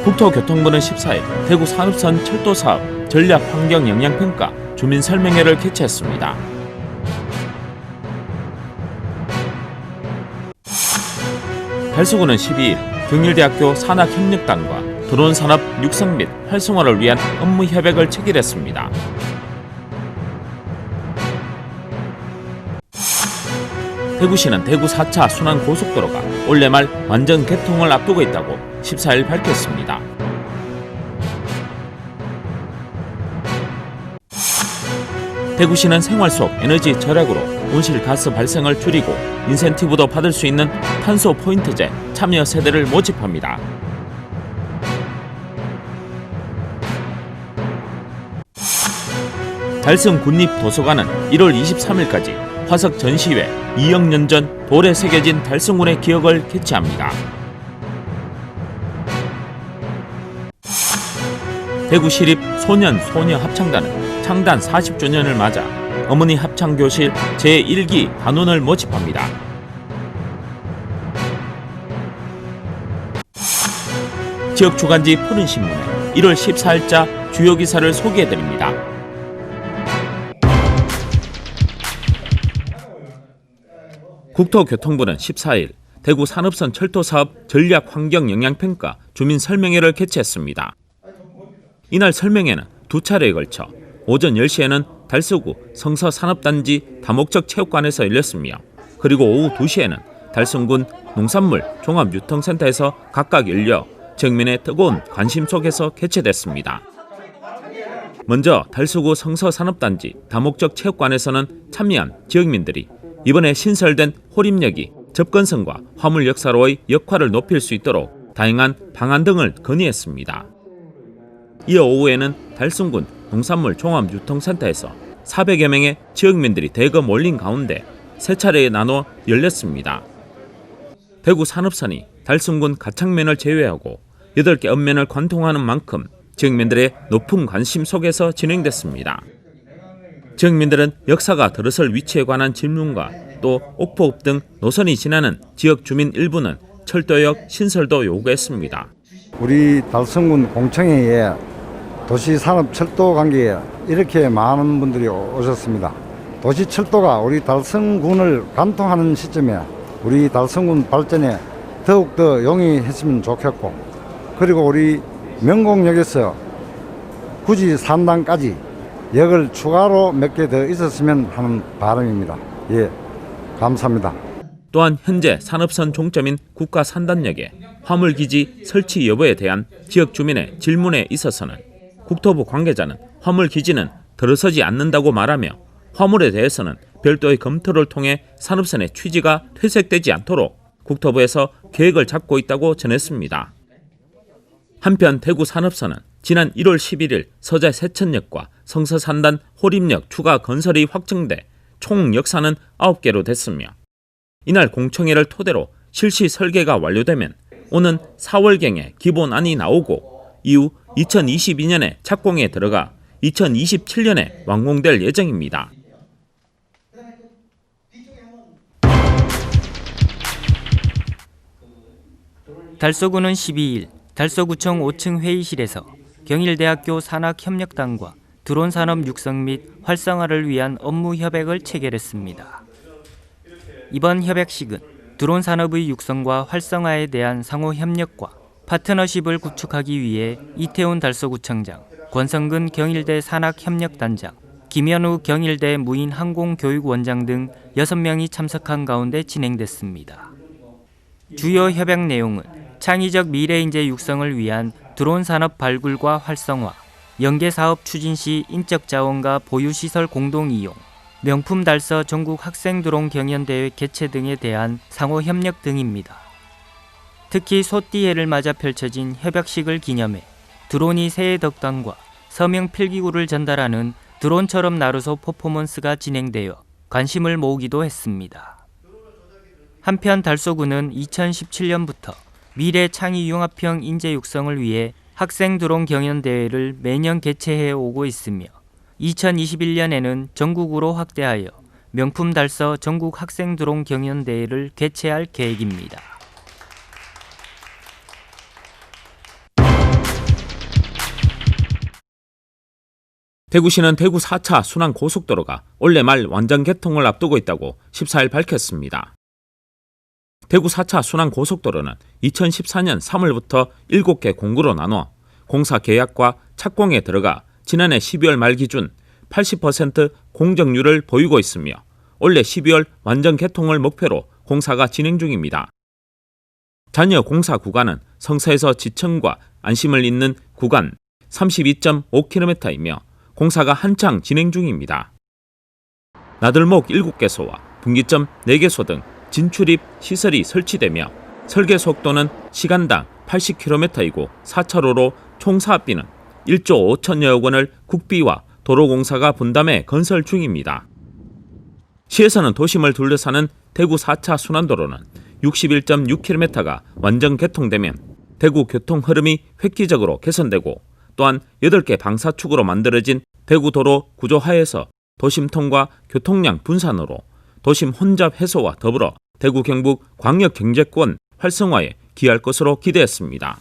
국토교통부는 14일 대구 산업선 철도 사업 전략 환경 영향평가 주민 설명회를 개최했습니다. 달서구는 12일 경일대학교 산학협력단과 드론산업 육성 및 활성화를 위한 업무 협약을 체결했습니다. 대구시는 대구 4차 순환고속도로가 올해 말 완전 개통을 앞두고 있다고 14일 밝혔습니다. 대구시는 생활 속 에너지 절약으로 온실가스 발생을 줄이고 인센티브도 받을 수 있는 탄소 포인트제 참여 세대를 모집합니다. 달성 군립도서관은 1월 23일까지 화석 전시회 2억 년 전 돌에 새겨진 달성군의 기억을 개최합니다. 대구시립 소년 소녀 합창단은 창단 40주년을 맞아 어머니 합창교실 제1기 단원을 모집합니다. 지역 주간지 푸른신문에 1월 14일자 주요 기사를 소개해드립니다. 국토교통부는 14일 대구 산업선 철도사업 전략 환경 영향평가 주민 설명회를 개최했습니다. 이날 설명회는 두 차례에 걸쳐 오전 10시에는 달서구 성서산업단지 다목적 체육관에서 열렸으며 그리고 오후 2시에는 달성군 농산물 종합유통센터에서 각각 열려 지역민의 뜨거운 관심 속에서 개최됐습니다. 먼저 달서구 성서산업단지 다목적 체육관에서는 참여한 지역민들이 이번에 신설된 호림역이 접근성과 화물 역사로의 역할을 높일 수 있도록 다양한 방안 등을 건의했습니다. 이어 오후에는 달성군 농산물 종합유통센터에서 400여 명의 지역민들이 대거 몰린 가운데 세 차례에 나눠 열렸습니다. 대구 산업선이 달성군 가창면을 제외하고 8개 읍면을 관통하는 만큼 지역민들의 높은 관심 속에서 진행됐습니다. 지역민들은 역사가 들어설 위치에 관한 질문과 또 옥포읍 등 노선이 지나는 지역 주민 일부는 철도역 신설도 요구했습니다. 우리 달성군 공청회에 도시산업철도 관계에 이렇게 많은 분들이 오셨습니다. 도시철도가 우리 달성군을 관통하는 시점에 우리 달성군 발전에 더욱더 용이했으면 좋겠고 그리고 우리 명곡역에서 굳이 산단까지 역을 추가로 몇 개 더 있었으면 하는 바람입니다. 예, 감사합니다. 또한 현재 산업선 종점인 국가산단역에 화물기지 설치 여부에 대한 지역 주민의 질문에 있어서는 국토부 관계자는 화물기지는 들어서지 않는다고 말하며 화물에 대해서는 별도의 검토를 통해 산업선의 취지가 퇴색되지 않도록 국토부에서 계획을 잡고 있다고 전했습니다. 한편 대구 산업선은 지난 1월 11일 서자 세천역과 성서산단 호림역 추가 건설이 확정돼 총 역사는 9개로 됐으며 이날 공청회를 토대로 실시 설계가 완료되면 오는 4월경에 기본안이 나오고 이후 2022년에 착공에 들어가 2027년에 완공될 예정입니다. 달서구는 12일 달서구청 5층 회의실에서 경일대학교 산학협력단과 드론산업 육성 및 활성화를 위한 업무 협약을 체결했습니다. 이번 협약식은 드론산업의 육성과 활성화에 대한 상호 협력과 파트너십을 구축하기 위해 이태훈 달서구청장, 권성근 경일대 산학협력단장, 김현우 경일대 무인항공교육원장 등 6명이 참석한 가운데 진행됐습니다. 주요 협약 내용은 창의적 미래인재 육성을 위한 드론 산업 발굴과 활성화, 연계사업 추진 시 인적 자원과 보유시설 공동 이용, 명품 달서 전국 학생 드론 경연대회 개최 등에 대한 상호 협력 등입니다. 특히 소띠해를 맞아 펼쳐진 협약식을 기념해 드론이 새해 덕담과 서명 필기구를 전달하는 드론처럼 나루소 퍼포먼스가 진행되어 관심을 모으기도 했습니다. 한편 달서구는 2017년부터 미래 창의 융합형 인재 육성을 위해 학생 드론 경연대회를 매년 개최해 오고 있으며 2021년에는 전국으로 확대하여 명품 달서 전국 학생 드론 경연대회를 개최할 계획입니다. 대구시는 대구 4차 순환고속도로가 올해 말 완전 개통을 앞두고 있다고 14일 밝혔습니다. 대구 4차 순환고속도로는 2014년 3월부터 7개 공구로 나눠 공사 계약과 착공에 들어가 지난해 12월 말 기준 80% 공정률을 보이고 있으며 올해 12월 완전 개통을 목표로 공사가 진행 중입니다. 잔여 공사 구간은 성서에서 지천과 안심을 잇는 구간 32.5km이며 공사가 한창 진행 중입니다. 나들목 7개소와 분기점 4개소 등 진출입 시설이 설치되며 설계 속도는 시간당 80km이고 4차로로 총 사업비는 1조 5천여억 원을 국비와 도로공사가 분담해 건설 중입니다. 시에서는 도심을 둘러싸는 대구 4차 순환도로는 61.6km가 완전 개통되면 대구 교통 흐름이 획기적으로 개선되고 또한 8개 방사축으로 만들어진 대구도로 구조하에서 도심 통과 교통량 분산으로 도심 혼잡 해소와 더불어 대구 경북 광역 경제권 활성화에 기여할 것으로 기대했습니다.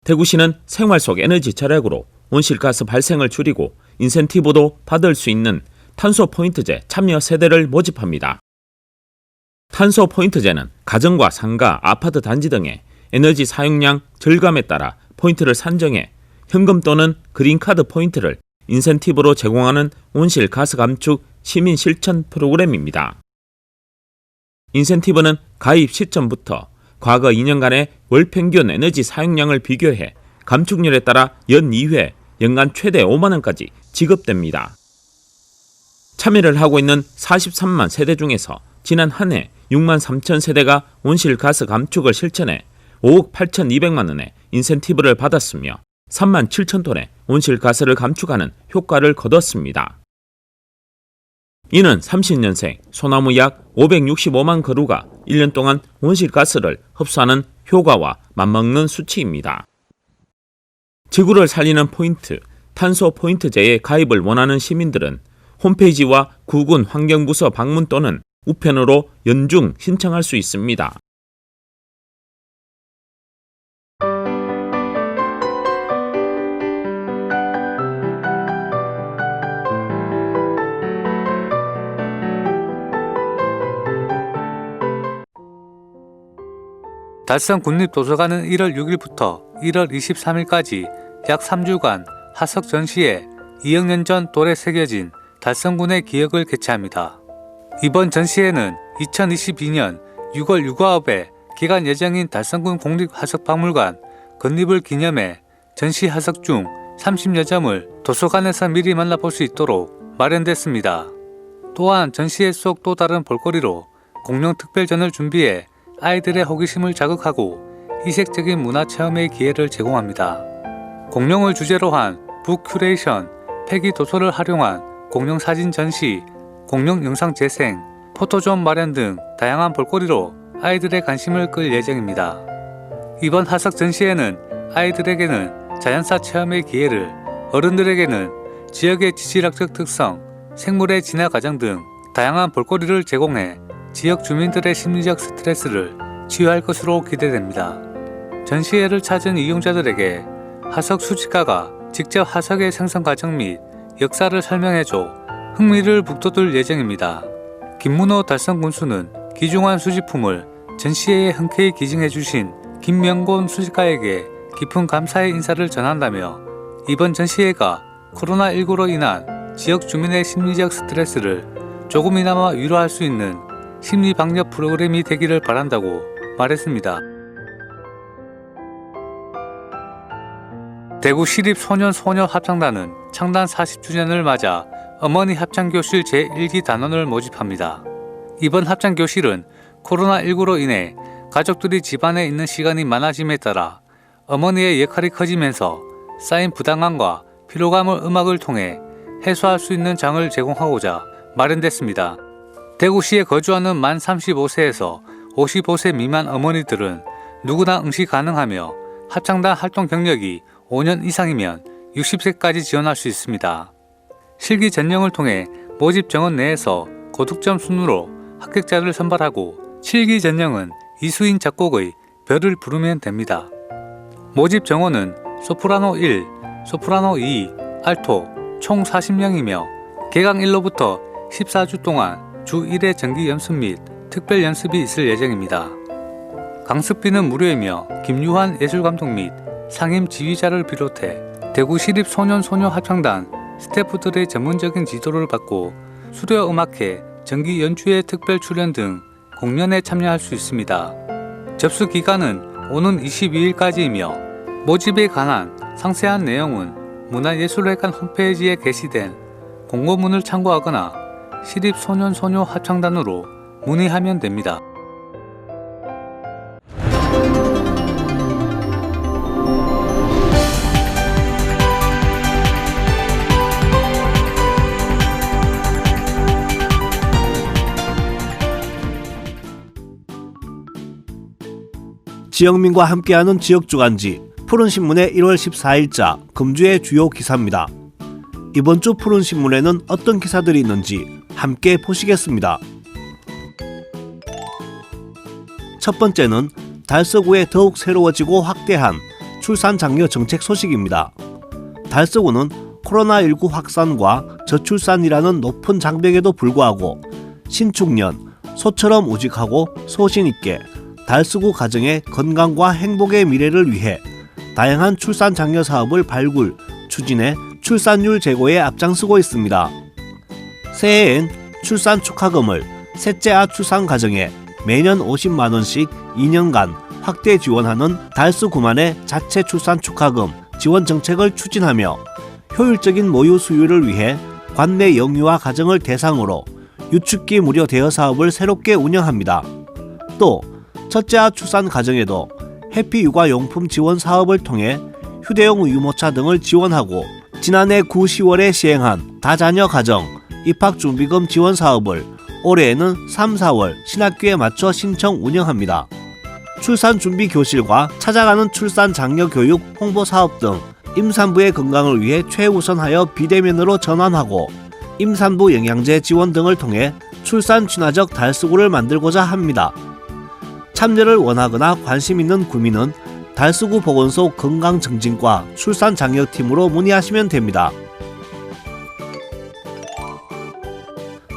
대구시는 생활 속 에너지 절약으로 온실가스 발생을 줄이고 인센티브도 받을 수 있는 탄소 포인트제 참여 세대를 모집합니다. 탄소 포인트제는 가정과 상가, 아파트 단지 등의 에너지 사용량 절감에 따라 포인트를 산정해 현금 또는 그린카드 포인트를 인센티브로 제공하는 온실가스 감축 시민 실천 프로그램입니다. 인센티브는 가입 시점부터 과거 2년간의 월 평균 에너지 사용량을 비교해 감축률에 따라 연 2회 연간 최대 5만 원까지 지급됩니다. 참여를 하고 있는 43만 세대 중에서 지난 한 해 6만 3천 세대가 온실가스 감축을 실천해 5억 8,200만 원의 인센티브를 받았으며 3만 7천 톤의 온실가스를 감축하는 효과를 거뒀습니다. 이는 30년생 소나무 약 565만 그루가 1년 동안 온실가스를 흡수하는 효과와 맞먹는 수치입니다. 지구를 살리는 포인트, 탄소 포인트제에 가입을 원하는 시민들은 홈페이지와 구군 환경부서 방문 또는 우편으로 연중 신청할 수 있습니다. 달성 국립도서관은 1월 6일부터 1월 23일까지 약 3주간 하석 전시회 2억 년 전 돌에 새겨진 달성군의 기억을 개최합니다. 이번 전시회는 2022년 6월 6아홉에 개관 예정인 달성군 국립하석박물관 건립을 기념해 전시 하석 중 30여 점을 도서관에서 미리 만나볼 수 있도록 마련됐습니다. 또한 전시회 속 또 다른 볼거리로 공룡 특별전을 준비해 아이들의 호기심을 자극하고 이색적인 문화체험의 기회를 제공합니다. 공룡을 주제로 한 북 큐레이션, 폐기 도서를 활용한 공룡 사진 전시, 공룡 영상 재생, 포토존 마련 등 다양한 볼거리로 아이들의 관심을 끌 예정입니다. 이번 하석 전시회는 아이들에게는 자연사 체험의 기회를, 어른들에게는 지역의 지질학적 특성, 생물의 진화 과정 등 다양한 볼거리를 제공해 지역 주민들의 심리적 스트레스를 치유할 것으로 기대됩니다. 전시회를 찾은 이용자들에게 하석 수집가가 직접 하석의 생성 과정 및 역사를 설명해줘 흥미를 북돋을 예정입니다. 김문호 달성군수는 귀중한 수집품을 전시회에 흔쾌히 기증해주신 김명곤 수집가에게 깊은 감사의 인사를 전한다며 이번 전시회가 코로나19로 인한 지역 주민의 심리적 스트레스를 조금이나마 위로할 수 있는 심리방역 프로그램이 되기를 바란다고 말했습니다. 대구시립소년소녀합창단은 창단 40주년을 맞아 어머니 합창교실 제1기 단원을 모집합니다. 이번 합창교실은 코로나19로 인해 가족들이 집안에 있는 시간이 많아짐에 따라 어머니의 역할이 커지면서 쌓인 부담감과 피로감을 음악을 통해 해소할 수 있는 장을 제공하고자 마련됐습니다. 대구시에 거주하는 만 35세에서 55세 미만 어머니들은 누구나 응시 가능하며 합창단 활동 경력이 5년 이상이면 60세까지 지원할 수 있습니다. 실기 전형을 통해 모집 정원 내에서 고득점 순으로 합격자를 선발하고 7기 전형은 이수인 작곡의 별을 부르면 됩니다. 모집 정원은 소프라노 1, 소프라노 2, 알토 총 40명이며 개강 1로부터 14주 동안 주 1회 정기 연습 및 특별 연습이 있을 예정입니다. 강습비는 무료이며 김유환 예술감독 및 상임 지휘자를 비롯해 대구시립 소년소녀 합창단 스태프들의 전문적인 지도를 받고 수려음악회 정기 연주회 특별 출연 등 공연에 참여할 수 있습니다. 접수 기간은 오는 22일까지이며 모집에 관한 상세한 내용은 문화예술회관 홈페이지에 게시된 공고문을 참고하거나 시립소년소녀 합창단으로 문의하면 됩니다. 지역민과 함께하는 지역주간지 푸른신문의 1월 14일자 금주의 주요 기사입니다. 이번 주 푸른신문에는 어떤 기사들이 있는지 함께 보시겠습니다. 첫 번째는 달서구에 더욱 새로워지고 확대한 출산장려 정책 소식입니다. 달서구는 코로나19 확산과 저출산이라는 높은 장벽에도 불구하고 신축년, 소처럼 우직하고 소신있게 달서구 가정의 건강과 행복의 미래를 위해 다양한 출산 장려 사업을 발굴, 추진해 출산율 제고에 앞장서고 있습니다. 새해엔 출산 축하금을 셋째아 출산 가정에 매년 50만 원씩 2년간 확대 지원하는 달서구만의 자체 출산 축하금 지원 정책을 추진하며 효율적인 모유 수유를 위해 관내 영유아 가정을 대상으로 유축기 무료 대여 사업을 새롭게 운영합니다. 또 첫째아 출산 가정에도 해피육아용품 지원 사업을 통해 휴대용 유모차 등을 지원하고 지난해 9, 10월에 시행한 다자녀 가정 입학준비금 지원 사업을 올해에는 3, 4월 신학기에 맞춰 신청 운영합니다. 출산준비 교실과 찾아가는 출산 장려 교육 홍보 사업 등 임산부의 건강을 위해 최우선하여 비대면으로 전환하고 임산부 영양제 지원 등을 통해 출산 친화적 달서구를 만들고자 합니다. 참여를 원하거나 관심 있는 구민은 달서구 보건소 건강증진과 출산장려팀으로 문의하시면 됩니다.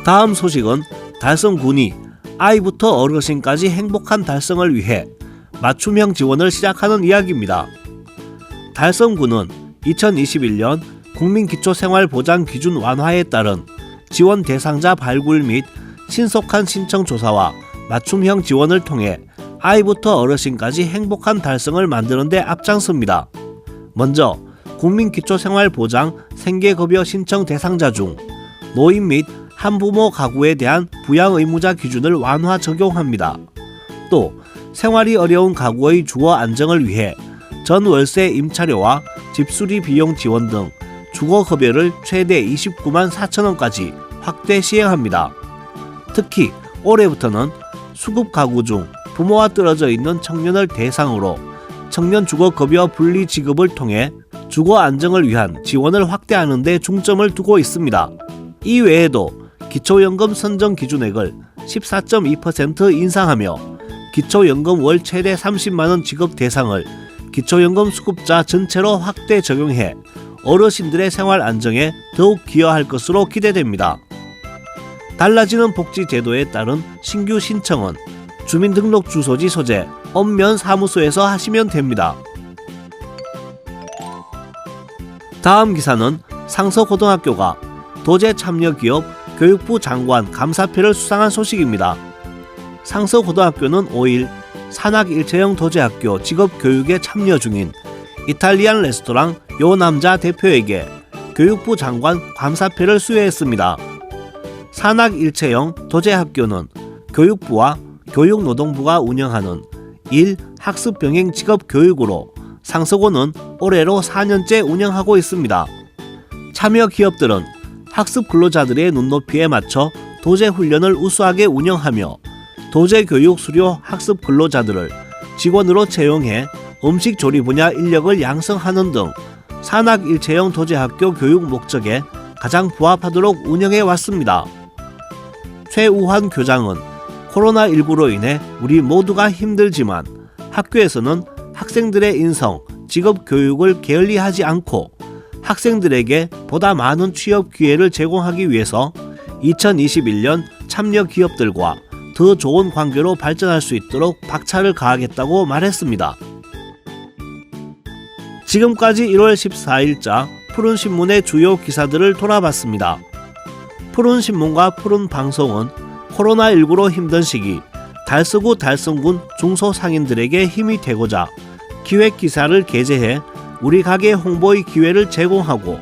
다음 소식은 달성군이 아이부터 어르신까지 행복한 달성을 위해 맞춤형 지원을 시작하는 이야기입니다. 달성군은 2021년 국민기초생활보장기준 완화에 따른 지원 대상자 발굴 및 신속한 신청 조사와 맞춤형 지원을 통해 아이부터 어르신까지 행복한 달성을 만드는 데 앞장섭니다. 먼저 국민기초생활보장 생계급여 신청 대상자 중 노인 및 한부모 가구에 대한 부양의무자 기준을 완화 적용합니다. 또 생활이 어려운 가구의 주거 안정을 위해 전월세 임차료와 집수리 비용 지원 등 주거급여를 최대 29만 4천 원까지 확대 시행합니다. 특히 올해부터는 수급 가구 중 부모와 떨어져 있는 청년을 대상으로 청년 주거급여 분리 지급을 통해 주거 안정을 위한 지원을 확대하는 데 중점을 두고 있습니다. 이 외에도 기초연금 선정 기준액을 14.2% 인상하며 기초연금 월 최대 30만 원 지급 대상을 기초연금 수급자 전체로 확대 적용해 어르신들의 생활 안정에 더욱 기여할 것으로 기대됩니다. 달라지는 복지제도에 따른 신규 신청은 주민등록 주소지 소재 읍면 사무소에서 하시면 됩니다. 다음 기사는 상서고등학교가 도제 참여 기업 교육부 장관 감사표를 수상한 소식입니다. 상서고등학교는 5일 산악일체형 도제학교 직업교육에 참여 중인 이탈리안 레스토랑 요남자 대표에게 교육부 장관 감사표를 수여했습니다. 산악일체형 도제학교는 교육부와 교육노동부가 운영하는 1. 학습병행 직업교육으로 상서고는 올해로 4년째 운영하고 있습니다. 참여 기업들은 학습 근로자들의 눈높이에 맞춰 도제 훈련을 우수하게 운영하며 도제 교육 수료 학습 근로자들을 직원으로 채용해 음식 조리 분야 인력을 양성하는 등 산학일체형 도제학교 교육 목적에 가장 부합하도록 운영해 왔습니다. 최우환 교장은 코로나19로 인해 우리 모두가 힘들지만 학교에서는 학생들의 인성, 직업 교육을 게을리하지 않고 학생들에게 보다 많은 취업 기회를 제공하기 위해서 2021년 참여 기업들과 더 좋은 관계로 발전할 수 있도록 박차를 가하겠다고 말했습니다. 지금까지 1월 14일자 푸른신문의 주요 기사들을 돌아봤습니다. 푸른신문과 푸른방송은 코로나19로 힘든 시기 달서구 달성군 중소상인들에게 힘이 되고자 기획기사를 게재해 우리 가게 홍보의 기회를 제공하고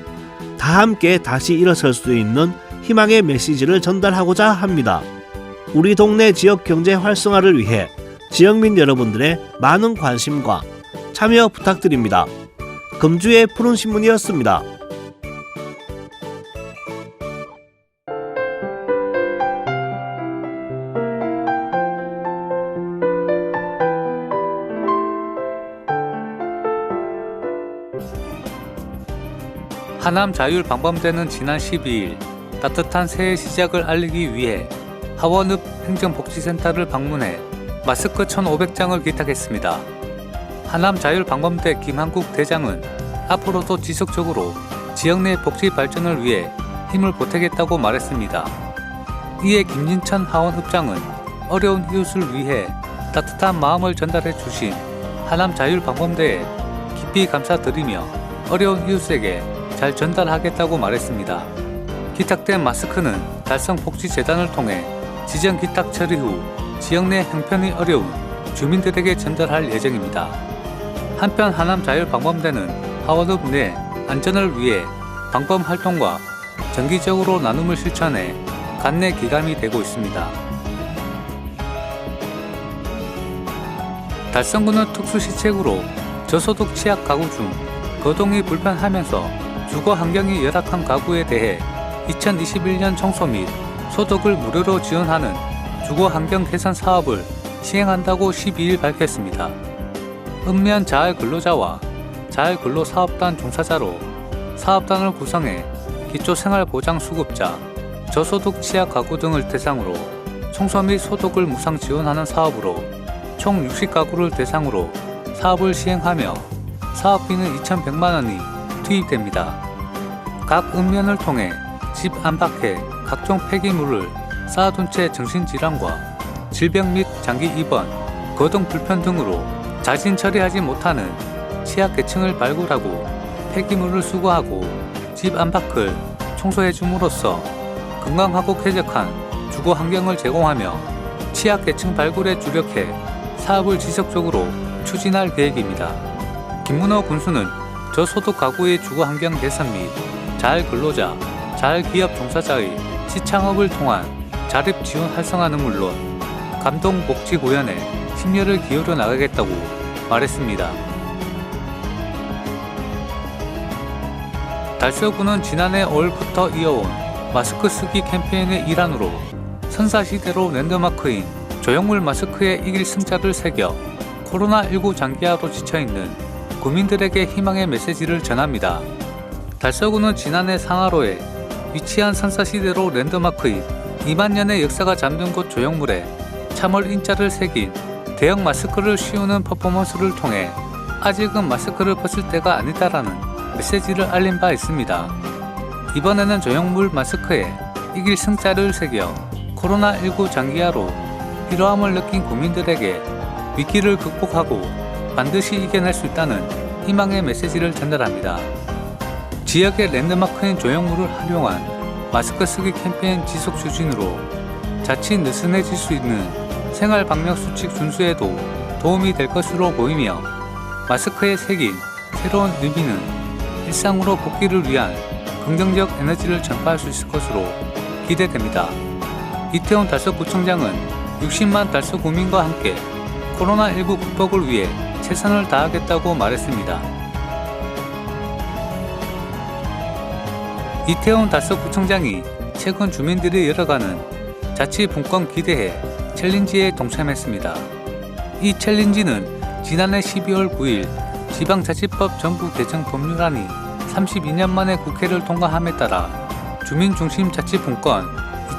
다 함께 다시 일어설 수 있는 희망의 메시지를 전달하고자 합니다. 우리 동네 지역 경제 활성화를 위해 지역민 여러분들의 많은 관심과 참여 부탁드립니다. 금주의 푸른신문이었습니다. 하남자율방범대는 지난 12일 따뜻한 새해 시작을 알리기 위해 하원읍 행정복지센터를 방문해 마스크 1,500장을 기탁했습니다. 하남자율방범대 김한국 대장은 앞으로도 지속적으로 지역 내 복지 발전을 위해 힘을 보태겠다고 말했습니다. 이에 김진천 하원읍장은 어려운 이웃을 위해 따뜻한 마음을 전달해 주신 하남자율방범대에 깊이 감사드리며 어려운 이웃에게 잘 전달하겠다고 말했습니다. 기탁된 마스크는 달성복지재단을 통해 지정 기탁 처리 후 지역 내 형편이 어려운 주민들에게 전달할 예정입니다. 한편 하남자율방범대는 하원읍 내 안전을 위해 방범 활동과 정기적으로 나눔을 실천해 간내 기감이 되고 있습니다. 달성군은 특수시책으로 저소득 취약 가구 중 거동이 불편하면서 주거 환경이 열악한 가구에 대해 2021년 청소 및 소득을 무료로 지원하는 주거 환경 개선 사업을 시행한다고 12일 밝혔습니다. 읍면 자활 근로자와 자활 근로 사업단 종사자로 사업단을 구성해 기초생활보장 수급자, 저소득 취약 가구 등을 대상으로 청소 및 소득을 무상 지원하는 사업으로 총 60가구를 대상으로 사업을 시행하며 사업비는 2,100만 원이 투입됩니다. 각 읍면을 통해 집 안팎에 각종 폐기물을 쌓아둔 채 정신질환과 질병 및 장기 입원, 거동 불편 등으로 자진 처리하지 못하는 취약계층을 발굴하고 폐기물을 수거하고 집 안팎을 청소해 줌으로써 건강하고 쾌적한 주거 환경을 제공하며 취약계층 발굴에 주력해 사업을 지속적으로 추진할 계획입니다. 김문호 군수는 저소득 가구의 주거 환경 개선 및 자활 근로자, 자활 기업 종사자의 시창업을 통한 자립 지원 활성화는 물론 감동 복지 보연에 심려를 기울여 나가겠다고 말했습니다. 달서구는 지난해 5월부터 이어온 마스크 쓰기 캠페인의 일환으로 선사시대로 랜드마크인 조형물 마스크에 이길 승자를 새겨 코로나19 장기화로 지쳐있는 국민들에게 희망의 메시지를 전합니다. 달서구는 지난해 상하로에 위치한 선사시대로 랜드마크인 2만 년의 역사가 잠든 곳 조형물에 참월 인자를 새긴 대형 마스크를 씌우는 퍼포먼스를 통해 아직은 마스크를 벗을 때가 아니다라는 메시지를 알린 바 있습니다. 이번에는 조형물 마스크에 이길 승자를 새겨 코로나19 장기화로 피로함을 느낀 국민들에게 위기를 극복하고 반드시 이겨낼 수 있다는 희망의 메시지를 전달합니다. 지역의 랜드마크인 조형물을 활용한 마스크 쓰기 캠페인 지속 추진으로 자칫 느슨해질 수 있는 생활 방역 수칙 준수에도 도움이 될 것으로 보이며 마스크에 새긴 새로운 의미는 일상으로 복귀를 위한 긍정적 에너지를 전파할 수 있을 것으로 기대됩니다. 이태원 달서구청장은 60만 달서구민과 함께 코로나19 극복을 위해 최선을 다하겠다고 말했습니다. 이태원 달서구청장이 최근 주민들이 열어가는 자치분권 기대해 챌린지에 동참했습니다. 이 챌린지는 지난해 12월 9일 지방자치법 전부 개정 법률안이 32년 만에 국회를 통과함에 따라 주민중심 자치분권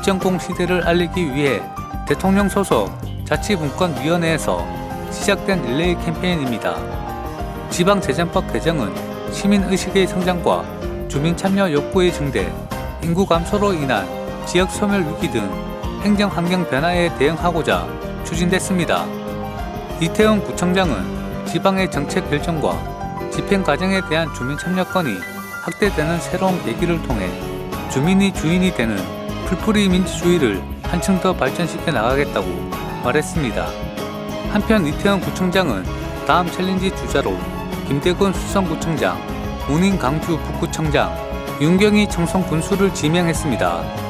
2.0 시대를 알리기 위해 대통령 소속 자치분권위원회에서 시작된 릴레이 캠페인입니다. 지방재정법 개정은 시민의식의 성장과 주민 참여 욕구의 증대, 인구 감소로 인한 지역 소멸 위기 등 행정 환경 변화에 대응하고자 추진됐습니다. 이태원 구청장은 지방의 정책 결정과 집행 과정에 대한 주민 참여권이 확대되는 새로운 계기를 통해 주민이 주인이 되는 풀뿌리 민주주의를 한층 더 발전시켜 나가겠다고 말했습니다. 한편 이태원 구청장은 다음 챌린지 주자로 김대건 수성구청장, 문인 강주 북구청장, 윤경희 청송군수를 지명했습니다.